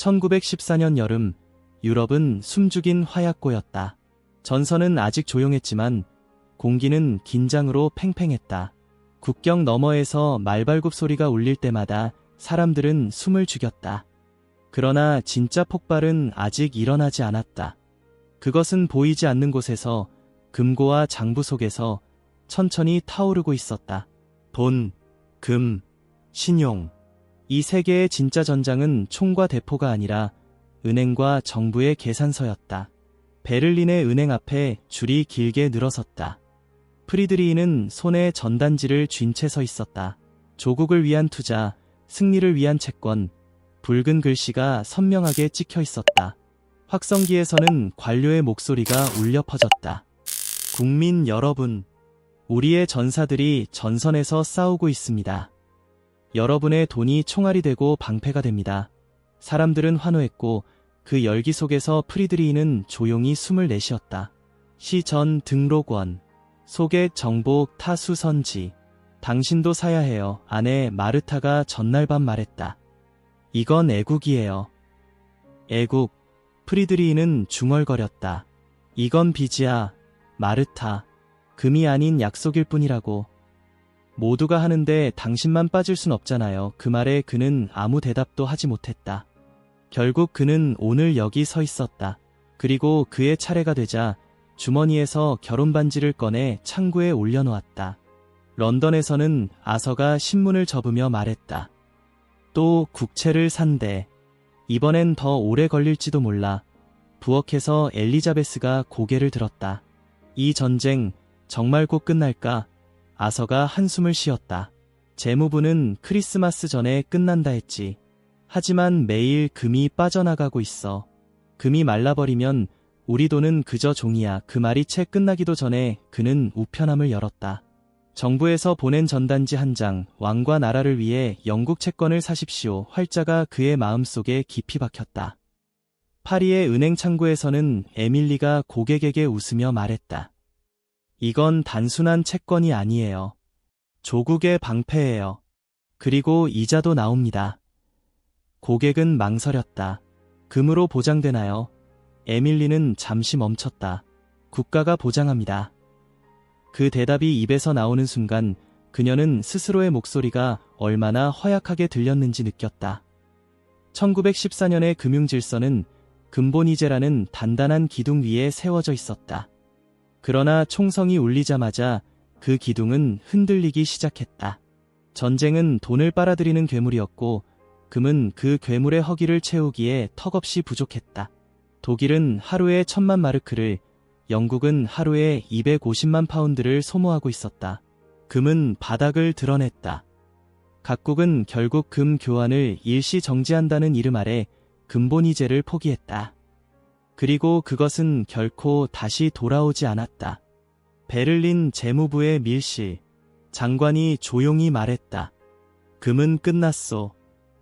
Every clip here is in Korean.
1914년 여름, 유럽은 숨죽인 화약고였다. 전선은 아직 조용했지만 공기는 긴장으로 팽팽했다. 국경 너머에서 말발굽 소리가 울릴 때마다 사람들은 숨을 죽였다. 그러나 진짜 폭발은 아직 일어나지 않았다. 그것은 보이지 않는 곳에서 금고와 장부 속에서 천천히 타오르고 있었다. 돈, 금, 신용. 이 세 개의 진짜 전장은 총과 대포가 아니라 은행과 정부의 계산서였다. 베를린의 은행 앞에 줄이 길게 늘어섰다. 프리드리히는 손에 전단지를 쥔 채 서 있었다. 조국을 위한 투자, 승리를 위한 채권, 붉은 글씨가 선명하게 찍혀 있었다. 확성기에서는 관료의 목소리가 울려 퍼졌다. 국민 여러분, 우리의 전사들이 전선에서 싸우고 있습니다. 여러분의 돈이 총알이 되고 방패가 됩니다. 사람들은 환호했고 그 열기 속에서 프리드리히는 조용히 숨을 내쉬었다. 시전 등록원, 소개 정복 타수선지. 당신도 사야 해요. 아내 마르타가 전날 밤 말했다. 이건 애국이에요. 애국. 프리드리히는 중얼거렸다. 이건 빚이야, 마르타. 금이 아닌 약속일 뿐이라고. 모두가 하는데 당신만 빠질 순 없잖아요. 그 말에 그는 아무 대답도 하지 못했다. 결국 그는 오늘 여기 서 있었다. 그리고 그의 차례가 되자 주머니에서 결혼 반지를 꺼내 창구에 올려놓았다. 런던에서는 아서가 신문을 접으며 말했다. 또 국채를 산대. 이번엔 더 오래 걸릴지도 몰라. 부엌에서 엘리자베스가 고개를 들었다. 이 전쟁 정말 곧 끝날까? 아서가 한숨을 쉬었다. 재무부는 크리스마스 전에 끝난다 했지. 하지만 매일 금이 빠져나가고 있어. 금이 말라버리면 우리 돈은 그저 종이야. 그 말이 채 끝나기도 전에 그는 우편함을 열었다. 정부에서 보낸 전단지 한 장, 왕과 나라를 위해 영국 채권을 사십시오. 활자가 그의 마음속에 깊이 박혔다. 파리의 은행 창구에서는 에밀리가 고객에게 웃으며 말했다. 이건 단순한 채권이 아니에요. 조국의 방패예요. 그리고 이자도 나옵니다. 고객은 망설였다. 금으로 보장되나요? 에밀리는 잠시 멈췄다. 국가가 보장합니다. 그 대답이 입에서 나오는 순간 그녀는 스스로의 목소리가 얼마나 허약하게 들렸는지 느꼈다. 1914년의 금융질서는 근본이제라는 단단한 기둥 위에 세워져 있었다. 그러나 총성이 울리자마자 그 기둥은 흔들리기 시작했다. 전쟁은 돈을 빨아들이는 괴물이었고 금은 그 괴물의 허기를 채우기에 턱없이 부족했다. 독일은 하루에 1000만 마르크를, 영국은 하루에 250만 파운드를 소모하고 있었다. 금은 바닥을 드러냈다. 각국은 결국 금 교환을 일시 정지한다는 이름 아래 근본이제를 포기했다. 그리고 그것은 결코 다시 돌아오지 않았다. 베를린 재무부의 밀실. 장관이 조용히 말했다. 금은 끝났소.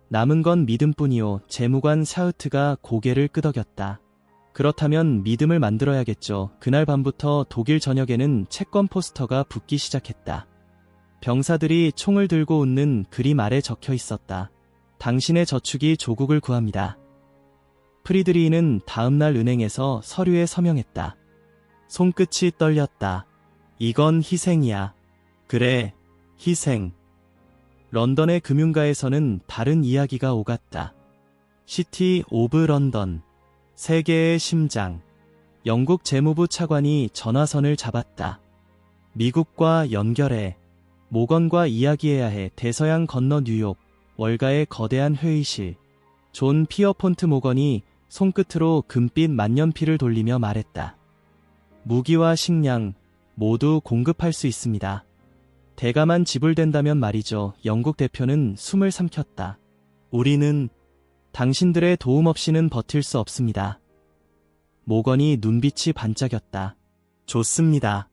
남은 건 믿음뿐이요. 재무관 샤우트가 고개를 끄덕였다. 그렇다면 믿음을 만들어야겠죠. 그날 밤부터 독일 전역에는 채권 포스터가 붙기 시작했다. 병사들이 총을 들고 웃는 그림 아래 적혀 있었다. 당신의 저축이 조국을 구합니다. 프리드리히는 다음날 은행에서 서류에 서명했다. 손끝이 떨렸다. 이건 희생이야. 그래, 희생. 런던의 금융가에서는 다른 이야기가 오갔다. 시티 오브 런던. 세계의 심장. 영국 재무부 차관이 전화선을 잡았다. 미국과 연결해. 모건과 이야기해야 해. 대서양 건너 뉴욕. 월가의 거대한 회의실. 존 피어폰트 모건이 손끝으로 금빛 만년필을 돌리며 말했다. 무기와 식량 모두 공급할 수 있습니다. 대가만 지불된다면 말이죠. 영국 대표는 숨을 삼켰다. 우리는 당신들의 도움 없이는 버틸 수 없습니다. 모건이 눈빛이 반짝였다. 좋습니다.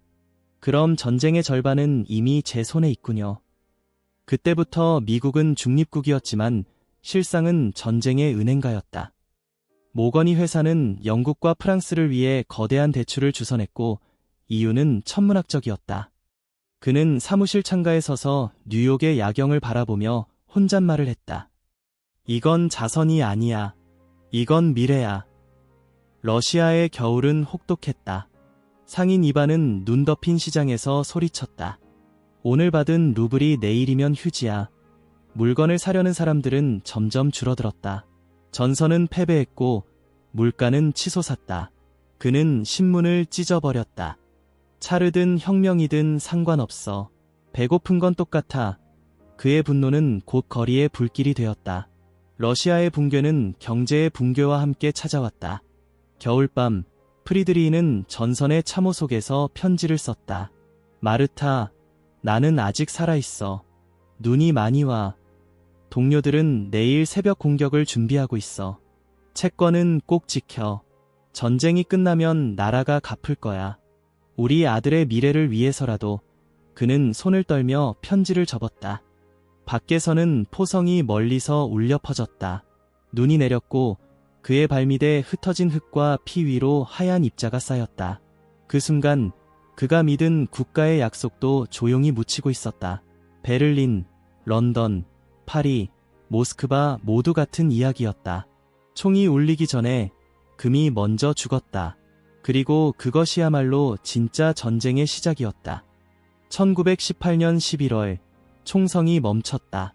그럼 전쟁의 절반은 이미 제 손에 있군요. 그때부터 미국은 중립국이었지만 실상은 전쟁의 은행가였다. 모건이 회사는 영국과 프랑스를 위해 거대한 대출을 주선했고 이유는 천문학적이었다. 그는 사무실 창가에 서서 뉴욕의 야경을 바라보며 혼잣말을 했다. 이건 자선이 아니야. 이건 미래야. 러시아의 겨울은 혹독했다. 상인 이반은 눈 덮인 시장에서 소리쳤다. 오늘 받은 루블이 내일이면 휴지야. 물건을 사려는 사람들은 점점 줄어들었다. 전선은 패배했고 물가는 치솟았다. 그는 신문을 찢어버렸다. 차르든 혁명이든 상관없어. 배고픈 건 똑같아. 그의 분노는 곧 거리의 불길이 되었다. 러시아의 붕괴는 경제의 붕괴와 함께 찾아왔다. 겨울밤, 프리드리히는 전선의 참호 속에서 편지를 썼다. 마르타, 나는 아직 살아있어. 눈이 많이 와. 동료들은 내일 새벽 공격을 준비하고 있어. 채권은 꼭 지켜. 전쟁이 끝나면 나라가 갚을 거야. 우리 아들의 미래를 위해서라도. 그는 손을 떨며 편지를 접었다. 밖에서는 포성이 멀리서 울려 퍼졌다. 눈이 내렸고 그의 발밑에 흩어진 흙과 피 위로 하얀 입자가 쌓였다. 그 순간 그가 믿은 국가의 약속도 조용히 묻히고 있었다. 베를린, 런던, 파리, 모스크바 모두 같은 이야기였다. 총이 울리기 전에 금이 먼저 죽었다. 그리고 그것이야말로 진짜 전쟁의 시작이었다. 1918년 11월 총성이 멈췄다.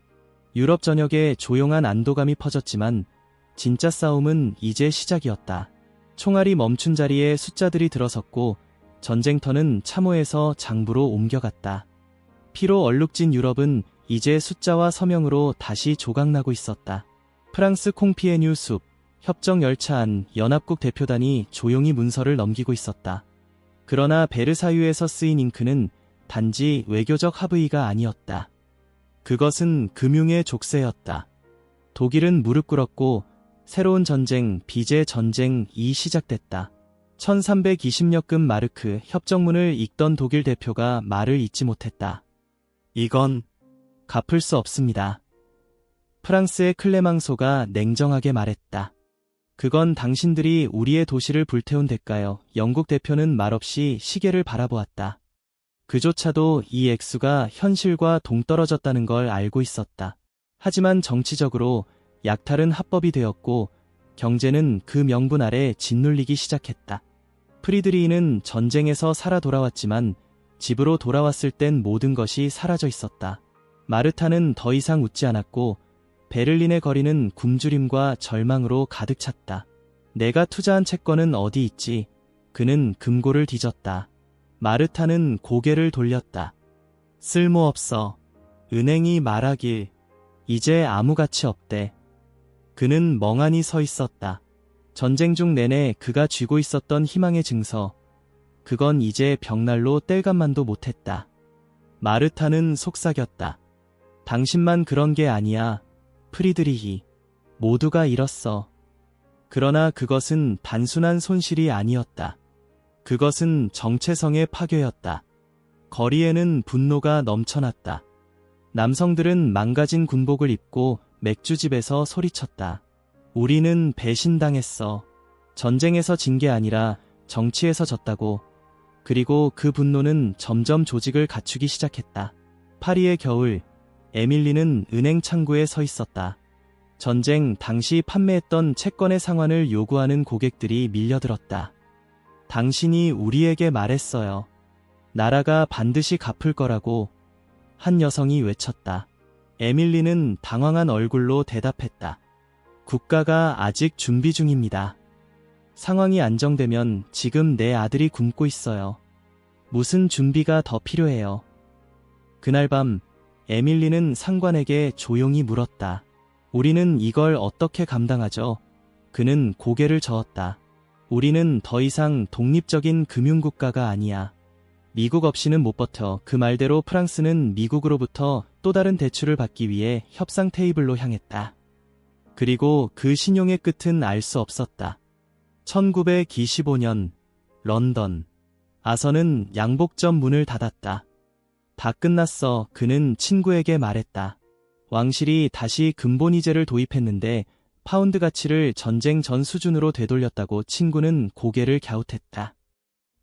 유럽 전역에 조용한 안도감이 퍼졌지만 진짜 싸움은 이제 시작이었다. 총알이 멈춘 자리에 숫자들이 들어섰고 전쟁터는 참호에서 장부로 옮겨갔다. 피로 얼룩진 유럽은 이제 숫자와 서명으로 다시 조각나고 있었다. 프랑스 콩피에뉴 숲, 협정 열차 안 연합국 대표단이 조용히 문서를 넘기고 있었다. 그러나 베르사유에서 쓰인 잉크는 단지 외교적 합의가 아니었다. 그것은 금융의 족쇄였다. 독일은 무릎 꿇었고 새로운 전쟁, 빚의 전쟁이 시작됐다. 1320여금 마르크 협정문을 읽던 독일 대표가 말을 잇지 못했다. 이건 갚을 수 없습니다. 프랑스의 클레망소가 냉정하게 말했다. 그건 당신들이 우리의 도시를 불태운 대가요. 영국 대표는 말없이 시계를 바라보았다. 그조차도 이 액수가 현실과 동떨어졌다는 걸 알고 있었다. 하지만 정치적으로 약탈은 합법이 되었고 경제는 그 명분 아래 짓눌리기 시작했다. 프리드리히는 전쟁에서 살아 돌아왔지만 집으로 돌아왔을 땐 모든 것이 사라져 있었다. 마르타는 더 이상 웃지 않았고 베를린의 거리는 굶주림과 절망으로 가득 찼다. 내가 투자한 채권은 어디 있지? 그는 금고를 뒤졌다. 마르타는 고개를 돌렸다. 쓸모없어. 은행이 말하길 이제 아무 가치 없대. 그는 멍하니 서 있었다. 전쟁 중 내내 그가 쥐고 있었던 희망의 증서. 그건 이제 벽난로 뗄감만도 못했다. 마르타는 속삭였다. 당신만 그런 게 아니야. 프리드리히. 모두가 잃었어. 그러나 그것은 단순한 손실이 아니었다. 그것은 정체성의 파괴였다. 거리에는 분노가 넘쳐났다. 남성들은 망가진 군복을 입고 맥주집에서 소리쳤다. 우리는 배신당했어. 전쟁에서 진 게 아니라 정치에서 졌다고. 그리고 그 분노는 점점 조직을 갖추기 시작했다. 파리의 겨울, 에밀리는 은행 창구에 서 있었다. 전쟁 당시 판매했던 채권의 상환을 요구하는 고객들이 밀려들었다. 당신이 우리에게 말했어요. 나라가 반드시 갚을 거라고. 한 여성이 외쳤다. 에밀리는 당황한 얼굴로 대답했다. 국가가 아직 준비 중입니다. 상황이 안정되면 지금 내 아들이 굶고 있어요. 무슨 준비가 더 필요해요? 그날 밤 에밀리는 상관에게 조용히 물었다. 우리는 이걸 어떻게 감당하죠? 그는 고개를 저었다. 우리는 더 이상 독립적인 금융국가가 아니야. 미국 없이는 못 버텨. 그 말대로 프랑스는 미국으로부터 또 다른 대출을 받기 위해 협상 테이블로 향했다. 그리고 그 신용의 끝은 알 수 없었다. 1925년 런던. 아서는 양복점 문을 닫았다. 다 끝났어. 그는 친구에게 말했다. 왕실이 다시 근본이제를 도입했는데 파운드 가치를 전쟁 전 수준으로 되돌렸다고. 친구는 고개를 갸웃했다.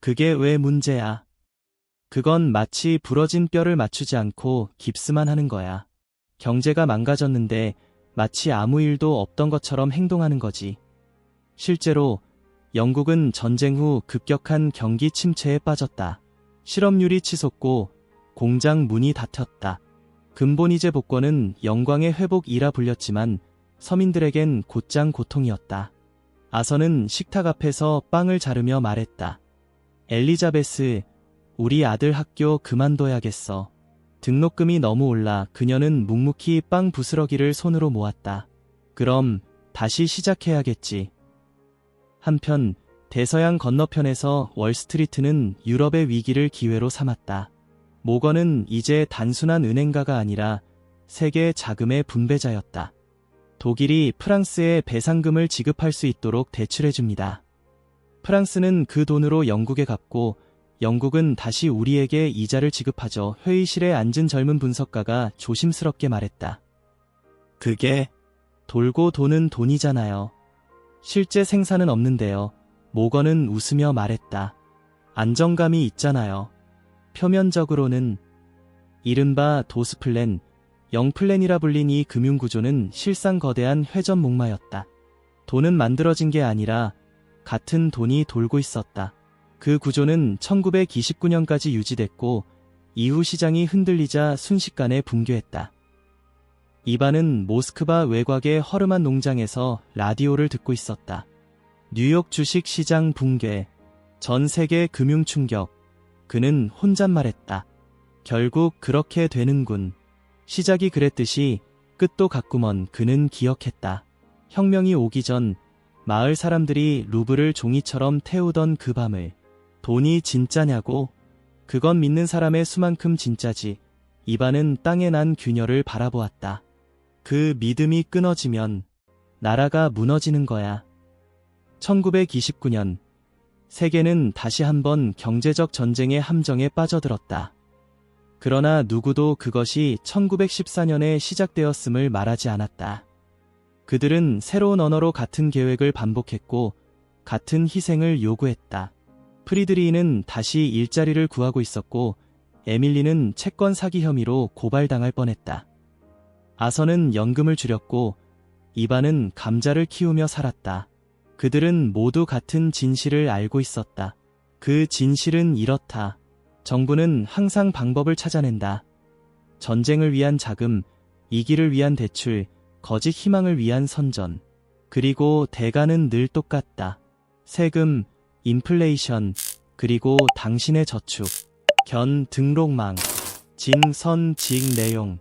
그게 왜 문제야? 그건 마치 부러진 뼈를 맞추지 않고 깁스만 하는 거야. 경제가 망가졌는데 마치 아무 일도 없던 것처럼 행동하는 거지. 실제로 영국은 전쟁 후 급격한 경기 침체에 빠졌다. 실업률이 치솟고 공장 문이 닫혔다. 근본이제 복권은 영광의 회복이라 불렸지만 서민들에겐 곧장 고통이었다. 아선은 식탁 앞에서 빵을 자르며 말했다. 엘리자베스, 우리 아들 학교 그만둬야겠어. 등록금이 너무 올라 그녀는 묵묵히 빵 부스러기를 손으로 모았다. 그럼 다시 시작해야겠지. 한편 대서양 건너편에서 월스트리트는 유럽의 위기를 기회로 삼았다. 모건은 이제 단순한 은행가가 아니라 세계 자금의 분배자였다. 독일이 프랑스에 배상금을 지급할 수 있도록 대출해줍니다. 프랑스는 그 돈으로 영국에 갚고 영국은 다시 우리에게 이자를 지급하죠. 회의실에 앉은 젊은 분석가가 조심스럽게 말했다. 그게 돌고 도는 돈이잖아요. 실제 생산은 없는데요. 모건은 웃으며 말했다. 안정감이 있잖아요. 표면적으로는. 이른바 도스플랜, 영플랜이라 불린 이 금융구조는 실상 거대한 회전 목마였다. 돈은 만들어진 게 아니라 같은 돈이 돌고 있었다. 그 구조는 1929년까지 유지됐고 이후 시장이 흔들리자 순식간에 붕괴했다. 이반은 모스크바 외곽의 허름한 농장에서 라디오를 듣고 있었다. 뉴욕 주식 시장 붕괴, 전 세계 금융 충격. 그는 혼잣말했다. 결국 그렇게 되는군. 시작이 그랬듯이 끝도 같구먼. 그는 기억했다. 혁명이 오기 전 마을 사람들이 루브를 종이처럼 태우던 그 밤을. 돈이 진짜냐고? 그건 믿는 사람의 수만큼 진짜지. 이반은 땅에 난 균열을 바라보았다. 그 믿음이 끊어지면 나라가 무너지는 거야. 1929년 세계는 다시 한번 경제적 전쟁의 함정에 빠져들었다. 그러나 누구도 그것이 1914년에 시작되었음을 말하지 않았다. 그들은 새로운 언어로 같은 계획을 반복했고 같은 희생을 요구했다. 프리드리히는 다시 일자리를 구하고 있었고 에밀리는 채권 사기 혐의로 고발당할 뻔했다. 아선은 연금을 줄였고 이반은 감자를 키우며 살았다. 그들은 모두 같은 진실을 알고 있었다. 그 진실은 이렇다. 정부는 항상 방법을 찾아낸다. 전쟁을 위한 자금, 이기를 위한 대출, 거짓 희망을 위한 선전. 그리고 대가는 늘 똑같다. 세금, 인플레이션, 그리고 당신의 저축, 견 등록망, 진, 선, 직, 내용.